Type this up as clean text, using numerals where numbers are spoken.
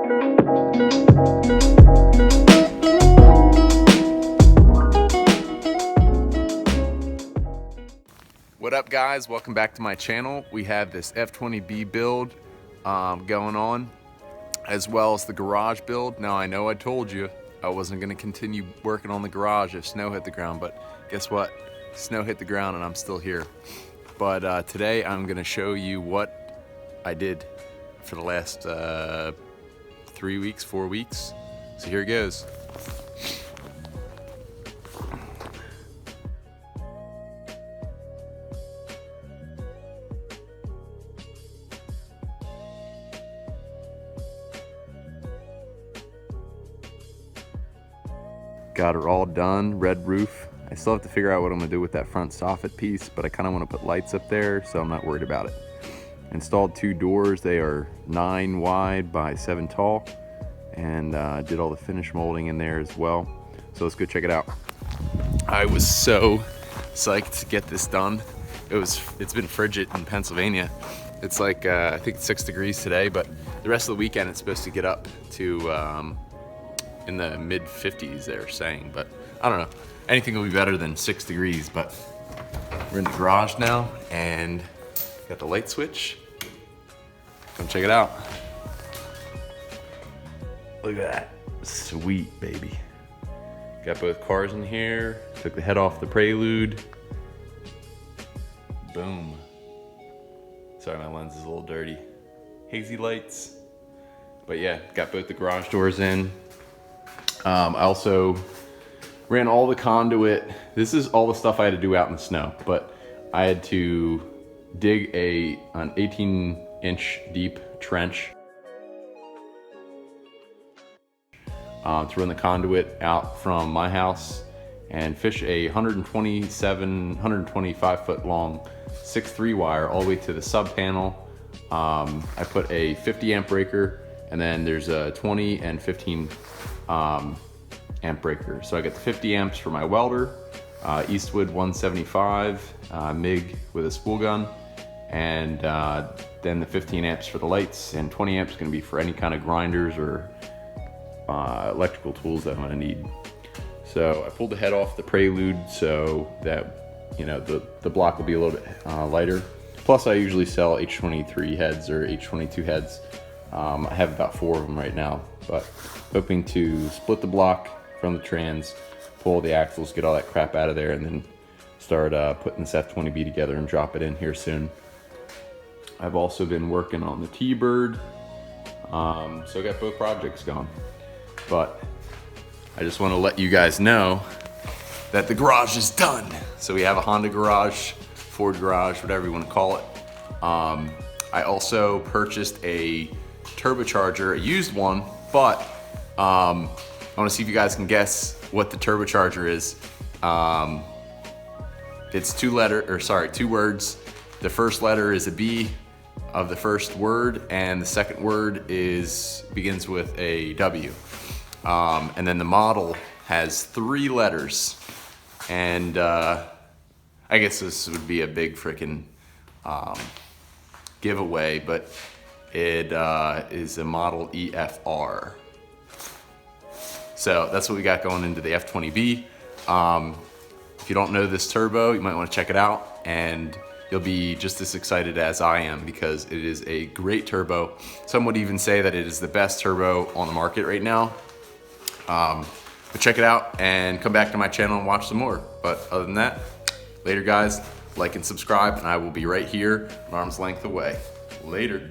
What up guys, welcome back to my channel. We have this F20B build going on, as well as the garage build. Now I know I told you I wasn't gonna continue working on the garage if snow hit the ground, but guess what? Snow hit the ground and I'm still here. But today I'm gonna show you what I did for the last 3 weeks, 4 weeks. So here it goes. Got it all done, red roof. I still have to figure out what I'm gonna do with that front soffit piece, but I kinda wanna put lights up there, so I'm not worried about it. Installed 2 doors. They are 9 wide by 7 tall, and did all the finish molding in there as well. So let's go check it out. I was so psyched to get this done. It's been frigid in Pennsylvania. It's like, I think it's 6 degrees today, but the rest of the weekend it's supposed to get up to in the mid 50s they're saying, but I don't know. Anything will be better than 6 degrees, but we're in the garage now and got the light switch. Come check it out. Look at that, sweet baby. Got both cars in here. Took the head off the Prelude. Boom. Sorry, my lens is a little dirty. Hazy lights. But yeah, got both the garage doors in. I also ran all the conduit. This is all the stuff I had to do out in the snow, but I had to dig an 18-inch deep trench to run the conduit out from my house and fish a 125 foot long 6-3 wire all the way to the sub panel. I put a 50 amp breaker, and then there's a 20 and 15 amp breaker. So I got the 50 amps for my welder, Eastwood 175 MIG with a spool gun, and then the 15 amps for the lights, and 20 amps gonna be for any kind of grinders or electrical tools that I'm gonna need. So I pulled the head off the Prelude so that, you know, the block will be a little bit lighter. Plus I usually sell H23 heads or H22 heads. I have about 4 of them right now, but hoping to split the block from the trans, pull the axles, get all that crap out of there, and then start putting this F20B together and drop it in here soon. I've also been working on the T-Bird, so I got both projects going. But I just want to let you guys know that the garage is done. So we have a Honda garage, Ford garage, whatever you want to call it. I also purchased a turbocharger, a used one, but I want to see if you guys can guess what the turbocharger is. It's 2 words. The first letter is a B of the first word, and the second word begins with a W. And then the model has 3 letters, and I guess this would be a big freaking giveaway, but it is a model EFR. So that's what we got going into the F20B. If you don't know this turbo, you might want to check it out, and you'll be just as excited as I am, because it is a great turbo. Some would even say that it is the best turbo on the market right now. But check it out and come back to my channel and watch some more. But other than that, later guys, like and subscribe, and I will be right here, an arm's length away. Later.